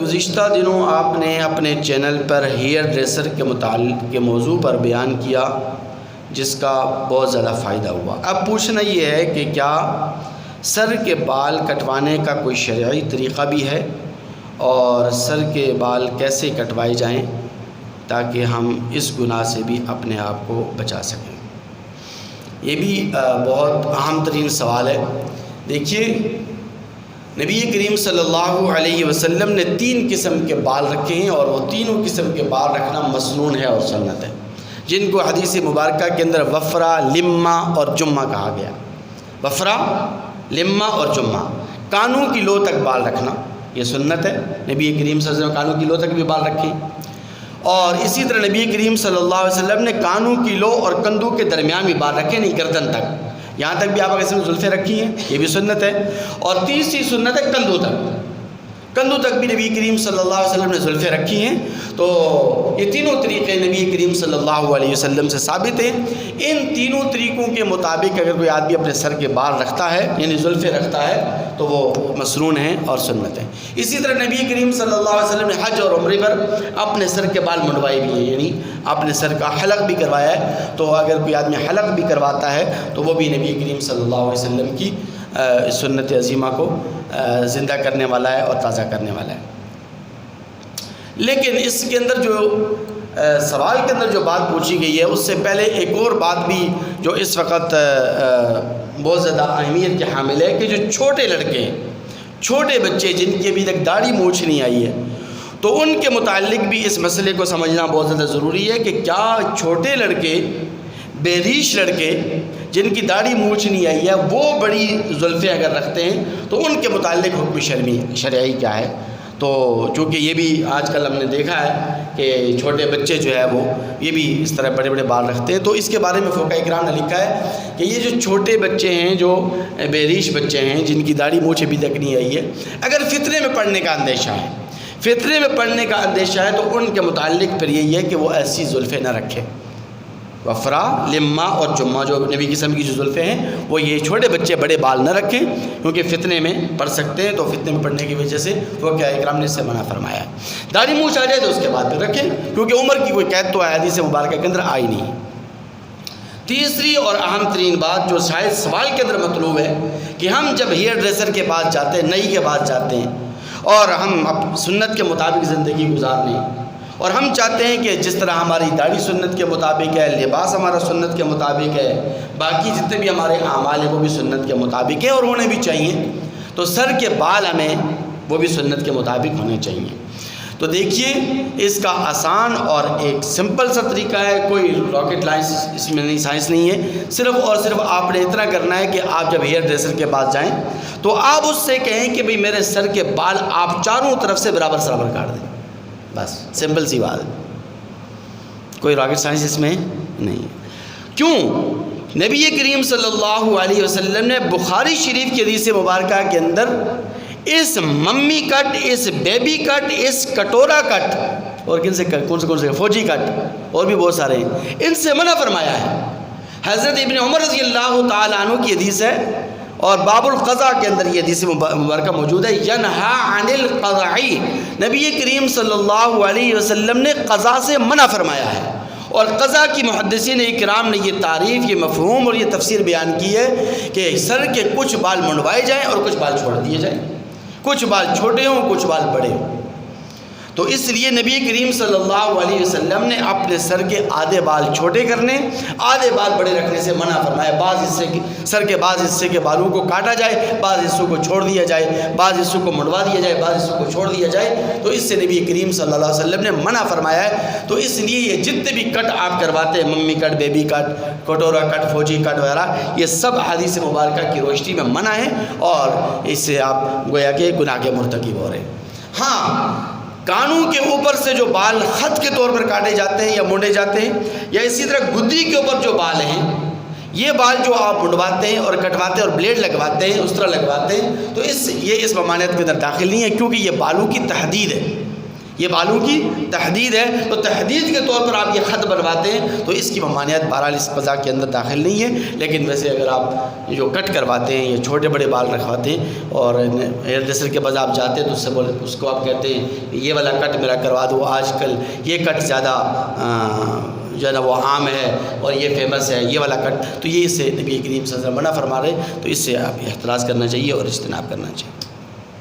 گزشتہ دنوں آپ نے اپنے چینل پر ہیئر ڈریسر کے متعلق کے موضوع پر بیان کیا جس کا بہت زیادہ فائدہ ہوا۔ اب پوچھنا یہ ہے کہ کیا سر کے بال کٹوانے کا کوئی شرعی طریقہ بھی ہے، اور سر کے بال کیسے کٹوائے جائیں تاکہ ہم اس گناہ سے بھی اپنے آپ کو بچا سکیں؟ یہ بھی بہت اہم ترین سوال ہے۔ دیکھیے، نبی کریم صلی اللہ علیہ وسلم نے 3 قسم کے بال رکھے ہیں، اور وہ تینوں قسم کے بال رکھنا مسنون ہے اور سنت ہے، جن کو حدیث مبارکہ کے اندر وفرہ، لمہ اور جمہ کہا گیا۔ وفرہ، لمہ اور جمہ، کانوں کی لو تک بال رکھنا یہ سنت ہے۔ نبی کریم صلی اللہ علیہ وسلم نے کانوں کی لو تک بھی بال رکھے، اور اسی طرح نبی کریم صلی اللہ علیہ وسلم نے کانوں کی لو اور کندھوں کے درمیان بھی بال رکھے، نہیں گردن تک، یہاں تک بھی آپ نے زلفیں رکھی ہیں، یہ بھی سنت ہے۔ اور تیسری سنت ہے کندھوں تک، کندھوں تک بھی نبی کریم صلی اللہ علیہ وسلم نے زلفیں رکھی ہیں۔ تو یہ تینوں طریقے نبی کریم صلی اللہ علیہ وسلم سے ثابت ہیں۔ ان تینوں طریقوں کے مطابق اگر کوئی آدمی اپنے سر کے بال رکھتا ہے، یعنی زلفیں رکھتا ہے، تو وہ مسنون ہیں اور سنت ہیں۔ اسی طرح نبی کریم صلی اللہ علیہ وسلم نے حج اور عمرے پر اپنے سر کے بال منڈوائے بھی ہیں، یعنی اپنے سر کا حلق بھی کروایا ہے۔ تو اگر کوئی آدمی حلق بھی کرواتا ہے تو وہ بھی نبی کریم صلی اللہ علیہ وسلم کی سنت عظیمہ کو زندہ کرنے والا ہے اور تازہ کرنے والا ہے۔ لیکن اس کے اندر جو سوال کے اندر جو بات پوچھی گئی ہے، اس سے پہلے ایک اور بات بھی جو اس وقت بہت زیادہ اہمیت کے حامل ہے، کہ جو چھوٹے لڑکے ہیں، چھوٹے بچے جن کی ابھی تک داڑھی مونچھ نہیں آئی ہے، تو ان کے متعلق بھی اس مسئلے کو سمجھنا بہت زیادہ ضروری ہے کہ کیا چھوٹے لڑکے، بے ریش لڑکے جن کی داڑھی مونچھ نہیں آئی ہے، وہ بڑی زلفیں اگر رکھتے ہیں تو ان کے متعلق حکم شرعی کیا ہے؟ تو چونکہ یہ بھی آج کل ہم نے دیکھا ہے کہ چھوٹے بچے جو ہے وہ یہ بھی اس طرح بڑے بڑے بال رکھتے ہیں، تو اس کے بارے میں فقہاء اکرام نے لکھا ہے کہ یہ جو چھوٹے بچے ہیں، جو بے ریش بچے ہیں، جن کی داڑھی مونچھ ابھی تک نہیں آئی ہے، اگر فطرے میں پڑنے کا اندیشہ ہے، فطرے میں پڑنے کا اندیشہ ہے، تو ان کے متعلق پھر یہی ہے کہ وہ ایسی زلفیں نہ رکھیں۔ وفرہ، لمہ اور جمہ، جو نبی قسم کی جو زلفیں ہیں، وہ یہ چھوٹے بچے بڑے بال نہ رکھیں، کیونکہ فتنے میں پڑ سکتے ہیں، تو فتنے میں پڑنے کی وجہ سے فقہاء اکرام نے اس سے منع فرمایا ہے۔ داڑھی مونچھ آ جائے تو اس کے بعد پھر رکھیں، کیونکہ عمر کی کوئی قید تو حدیث مبارکہ کے اندر آئی نہیں۔ تیسری اور اہم ترین بات جو شاید سوال کے اندر مطلوب ہے، کہ ہم جب ہیئر ڈریسر کے پاس جاتے ہیں، نئی کے پاس جاتے ہیں، اور ہم سنت کے مطابق زندگی گزارنے، اور ہم چاہتے ہیں کہ جس طرح ہماری داڑھی سنت کے مطابق ہے، لباس ہمارا سنت کے مطابق ہے، باقی جتنے بھی ہمارے اعمال ہیں وہ بھی سنت کے مطابق ہیں اور ہونے بھی چاہیے، تو سر کے بال ہمیں وہ بھی سنت کے مطابق ہونے چاہیے۔ تو دیکھیے، اس کا آسان اور ایک سمپل سا طریقہ ہے، کوئی راکٹ لائنس اس میں نہیں، سائنس نہیں ہے، صرف اور صرف آپ نے اتنا کرنا ہے کہ آپ جب ہیئر ڈریسر کے پاس جائیں تو آپ اس سے کہیں کہ بھئی میرے سر کے بال آپ چاروں طرف سے برابر کاٹ دیں، بس سمپل سی بات ہے، کوئی راکٹ سائنس اس میں نہیں۔ کیوں؟ نبی کریم صلی اللہ علیہ وسلم نے بخاری شریف کی حدیث مبارکہ کے اندر اس ممی کٹ، اس بیبی کٹ، اس کٹورا کٹ، اور کون سے فوجی کٹ، اور بھی بہت سارے ہیں، ان سے منع فرمایا ہے۔ حضرت ابن عمر رضی اللہ تعالیٰ عنہ کی حدیث ہے، اور باب القضاء کے اندر یہ حدیث مبارکہ موجود ہے، ینہا عن القضاء، نبی کریم صلی اللہ علیہ وسلم نے قضاء سے منع فرمایا ہے۔ اور قضاء کی محدثین اکرام نے یہ تعریف، یہ مفہوم اور یہ تفسیر بیان کی ہے کہ سر کے کچھ بال منڈوائے جائیں اور کچھ بال چھوڑ دیے جائیں، کچھ بال چھوٹے ہوں، کچھ بال بڑے ہوں۔ تو اس لیے نبی کریم صلی اللہ علیہ وسلم نے اپنے سر کے آدھے بال چھوٹے کرنے، آدھے بال بڑے رکھنے سے منع فرمایا۔ بعض حصے کے سر کے بعض حصے کے بالوں کو کاٹا جائے، بعض حصوں کو چھوڑ دیا جائے، بعض حصوں کو منڈوا دیا جائے، بعض حصوں کو چھوڑ دیا جائے، تو اس سے نبی کریم صلی اللہ علیہ وسلم نے منع فرمایا ہے۔ تو اس لیے یہ جتنے بھی کٹ آپ کرواتے ہیں، ممی کٹ، بیبی کٹ، کٹورا کٹ، فوجی کٹ وغیرہ، یہ سب حدیث مبارکہ کی روشنی میں منع ہے، اور اس سے آپ گویا کہ گناہ کے مرتکب ہو رہے ہیں۔ ہاں، کانوں کے اوپر سے جو بال خط کے طور پر کاٹے جاتے ہیں یا مونڈے جاتے ہیں، یا اسی طرح گدی کے اوپر جو بال ہیں، یہ بال جو آپ منڈواتے ہیں اور کٹواتے ہیں اور بلیڈ لگواتے ہیں، اس طرح لگواتے ہیں، تو یہ اس ممانعت کے اندر داخل نہیں ہے، کیونکہ یہ بالوں کی تحدید ہے، یہ بالوں کی تحدید ہے، تو تحدید کے طور پر آپ یہ خط بنواتے ہیں تو اس کی ممانعت بہرحال اس قضا کے اندر داخل نہیں ہے۔ لیکن ویسے اگر آپ یہ جو کٹ کرواتے ہیں یا چھوٹے بڑے بال رکھواتے ہیں اور ہیئر ڈریسر کے بعد آپ جاتے ہیں تو اس کو آپ کہتے ہیں یہ والا کٹ میرا کروا دو، آج کل یہ کٹ زیادہ جو ہے نا وہ عام ہے اور یہ فیمس ہے یہ والا کٹ، تو یہ اس سے نبی کریم صلی اللہ علیہ وسلم منع فرما رہے، تو اس سے آپ احتراز کرنا چاہیے اور اجتناب کرنا چاہیے۔